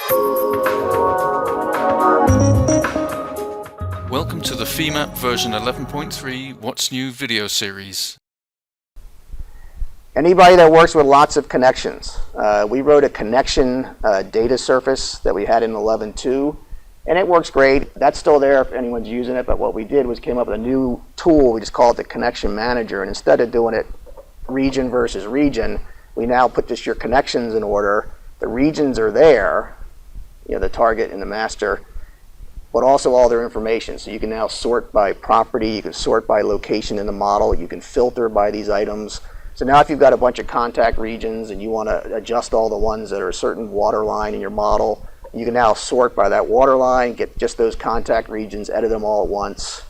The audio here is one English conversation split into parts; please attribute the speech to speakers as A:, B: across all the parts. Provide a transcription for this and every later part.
A: Welcome to the Femap version 11.3 What's New video series.
B: Anybody that works with lots of connections. We wrote a connection data surface that we had in 11.2, and it works great. That's still there if anyone's using it, but what we did was came up with a new tool. We just call it the connection manager, and instead of doing it region versus region, we now put just your connections in order. The regions are there, the target and the master, but also all their information. So you can now sort by property, you can sort by location in the model, you can filter by these items. So now if you've got a bunch of contact regions and you want to adjust all the ones that are a certain water line in your model, you can now sort by that water line, get just those contact regions, edit them all at once.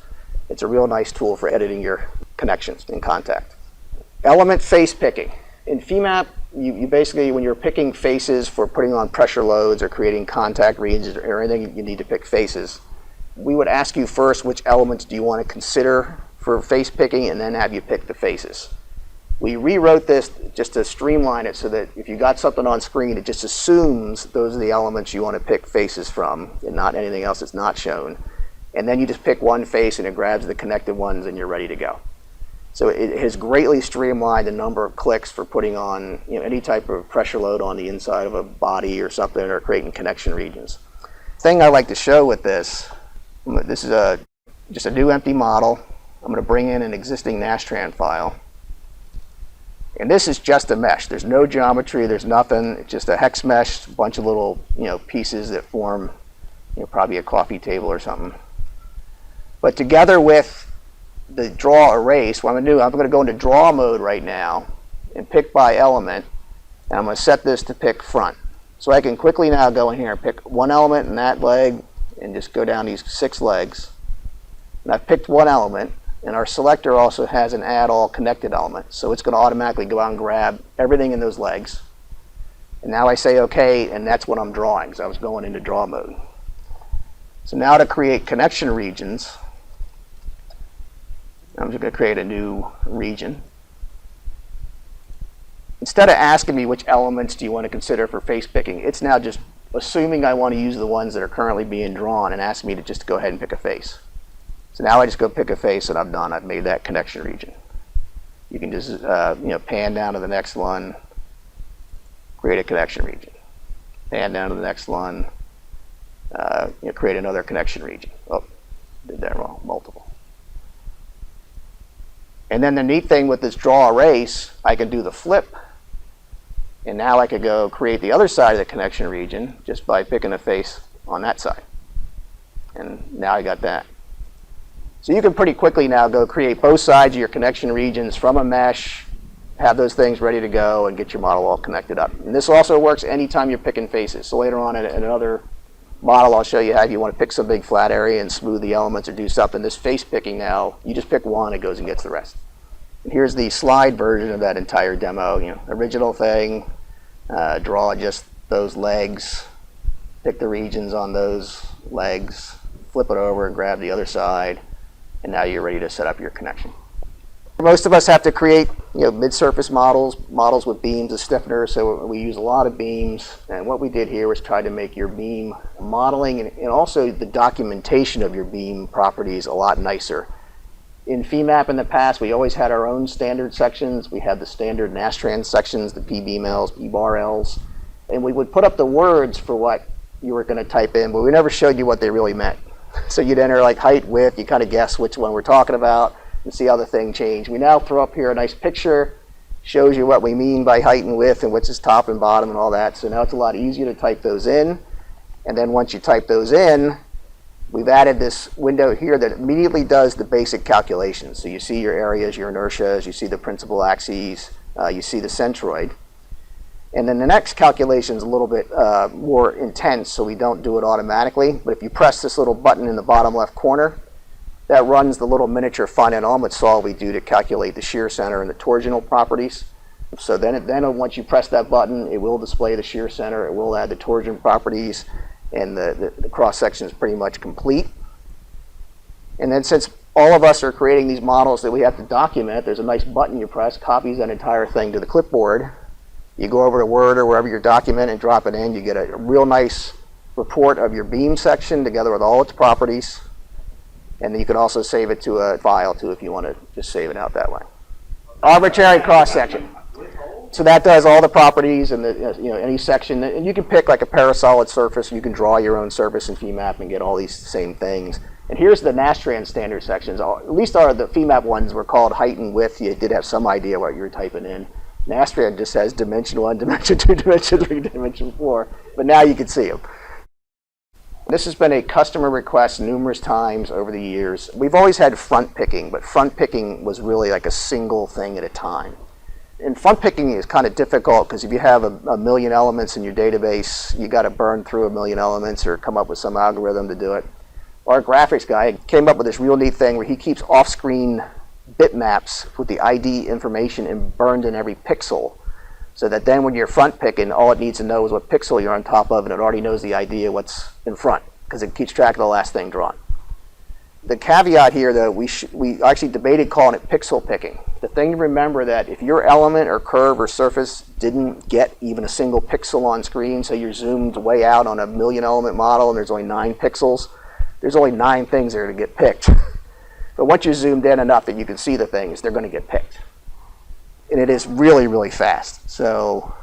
B: It's a real nice tool for editing your connections in contact. Element face picking. In Femap, you basically, when you're picking faces for putting on pressure loads or creating contact regions or anything, you need to pick faces. We would ask you first which elements do you want to consider for face picking, and then have you pick the faces. We rewrote this just to streamline it so that if you got something on screen, it just assumes those are the elements you want to pick faces from and not anything else that's not shown. And then you just pick one face and it grabs the connected ones and you're ready to go. So it has greatly streamlined the number of clicks for putting on any type of pressure load on the inside of a body or something, or creating connection regions. Thing I like to show with this is just a new empty model. I'm going to bring in an existing Nastran file. And this is just a mesh. There's no geometry, there's nothing. It's just a hex mesh, a bunch of little pieces that form probably a coffee table or something. But together with the draw erase, what I'm going to do, I'm going to go into draw mode right now and pick by element, and I'm going to set this to pick front. So I can quickly now go in here and pick one element in that leg and just go down these 6 legs. And I've picked one element, and our selector also has an add all connected element, so it's going to automatically go out and grab everything in those legs. And now I say OK, and that's what I'm drawing, because I was going into draw mode. So now to create connection regions, I'm just going to create a new region. Instead of asking me which elements do you want to consider for face picking, it's now just assuming I want to use the ones that are currently being drawn and asking me to just go ahead and pick a face. So now I just go pick a face and I'm done. I've made that connection region. You can just pan down to the next one, create a connection region. Pan down to the next one, create another connection region. Oh, did that wrong, multiple. And then the neat thing with this draw erase, I can do the flip. And now I could go create the other side of the connection region just by picking a face on that side. And now I got that. So you can pretty quickly now go create both sides of your connection regions from a mesh, have those things ready to go, and get your model all connected up. And this also works anytime you're picking faces. So later on in another model, I'll show you how you want to pick some big flat area and smooth the elements or do something. This face picking now, you just pick one, it goes and gets the rest. And here's the slide version of that entire demo. Original thing, draw just those legs, pick the regions on those legs, flip it over and grab the other side, and now you're ready to set up your connection. Most of us have to create mid-surface models with beams of stiffener, so we use a lot of beams. And what we did here was try to make your beam modeling and also the documentation of your beam properties a lot nicer. In Femap in the past, we always had our own standard sections. We had the standard Nastran sections, the P-beam-Ls, P-bar-Ls, and we would put up the words for what you were going to type in, but we never showed you what they really meant. So you'd enter like height, width, you kind of guess which one we're talking about, and see how the thing changed. We now throw up here a nice picture, shows you what we mean by height and width and which is top and bottom and all that. So now it's a lot easier to type those in. And then once you type those in, we've added this window here that immediately does the basic calculations. So you see your areas, your inertias, you see the principal axes, you see the centroid. And then the next calculation is a little bit more intense, so we don't do it automatically. But if you press this little button in the bottom left corner, that runs the little miniature finite element solve we do to calculate the shear center and the torsional properties. So then once you press that button, it will display the shear center, it will add the torsion properties, and the cross section is pretty much complete. And then since all of us are creating these models that we have to document, there's a nice button you press, copies that entire thing to the clipboard. You go over to Word or wherever your document and drop it in, you get a real nice report of your beam section together with all its properties. And then you can also save it to a file too if you want to just save it out that way. Arbitrary cross section. So that does all the properties and any section, and you can pick like a parasolid surface. You can draw your own surface in Femap and get all these same things. And here's the Nastran standard sections. At least the Femap ones were called height and width. You did have some idea what you were typing in. Nastran just has dimension 1, dimension 2, dimension 3, dimension 4. But now you can see them. This has been a customer request numerous times over the years. We've always had front picking, but front picking was really like a single thing at a time. And front picking is kind of difficult because if you have a million elements in your database, you got to burn through a million elements or come up with some algorithm to do it. Our graphics guy came up with this real neat thing where he keeps off-screen bitmaps with the ID information and burned in every pixel, so that then when you're front picking, all it needs to know is what pixel you're on top of, and it already knows the idea what's in front because it keeps track of the last thing drawn. The caveat here, though, we actually debated calling it pixel picking. The thing to remember that if your element or curve or surface didn't get even a single pixel on screen, so you're zoomed way out on a million element model and there's only 9 pixels, there's only 9 things there to get picked. But once you're zoomed in enough that you can see the things, they're going to get picked. And it is really, really fast. So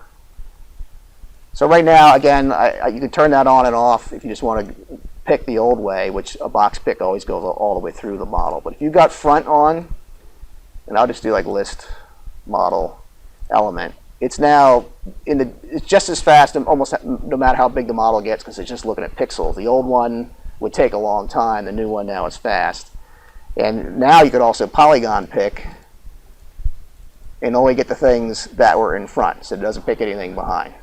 B: right now, again, you can turn that on and off if you just want to pick the old way, which a box pick always goes all the way through the model. But if you've got front on, and I'll just do like list model element, it's now it's just as fast, almost no matter how big the model gets, because it's just looking at pixels. The old one would take a long time. The new one now is fast. And now you could also polygon pick and only get the things that were in front, so it doesn't pick anything behind.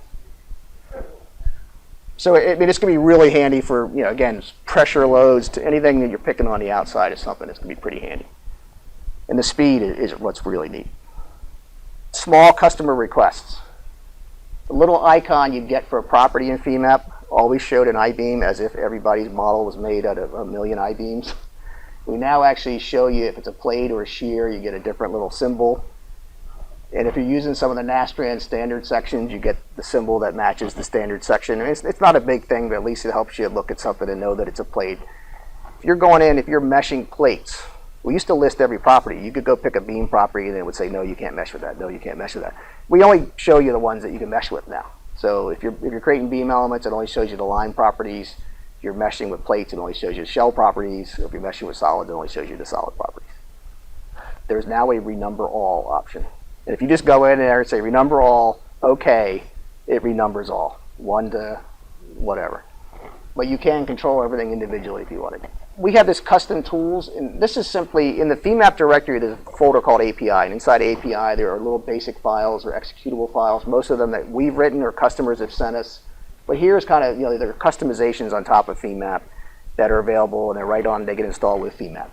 B: So it's going to be really handy for, again, pressure loads to anything that you're picking on the outside is something that's going to be pretty handy. And the speed is what's really neat. Small customer requests. The little icon you get for a property in Femap always showed an I-beam as if everybody's model was made out of a million I-beams. We now actually show you if it's a plate or a shear, you get a different little symbol. And if you're using some of the Nastran standard sections, you get the symbol that matches the standard section. And it's not a big thing, but at least it helps you look at something and know that it's a plate. If you're going in, if you're meshing plates, we used to list every property. You could go pick a beam property and it would say, no, you can't mesh with that. No, you can't mesh with that. We only show you the ones that you can mesh with now. So if you're creating beam elements, it only shows you the line properties. If you're meshing with plates, it only shows you the shell properties. If you're meshing with solids, it only shows you the solid properties. There's now a renumber all option. And if you just go in there and say renumber all, okay, it renumbers all, 1 to whatever. But you can control everything individually if you wanted. We have this custom tools, and this is simply, in the Femap directory, there's a folder called API, and inside API there are little basic files or executable files, most of them that we've written or customers have sent us. But here's kind of, there are customizations on top of Femap that are available, and they're right on, they get installed with Femap.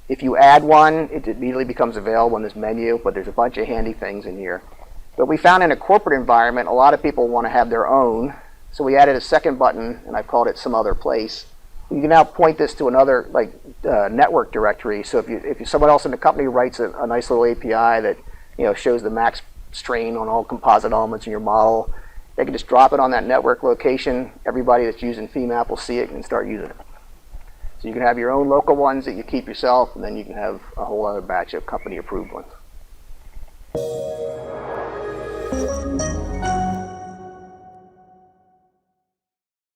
B: If you add one, it immediately becomes available in this menu, but there's a bunch of handy things in here. But we found in a corporate environment, a lot of people want to have their own, so we added a second button, and I've called it some other place. You can now point this to another network directory, so if someone else in the company writes a nice little API that shows the max strain on all composite elements in your model, they can just drop it on that network location. Everybody that's using Femap will see it and start using it. So you can have your own local ones that you keep yourself, and then you can have a whole other batch of company-approved ones.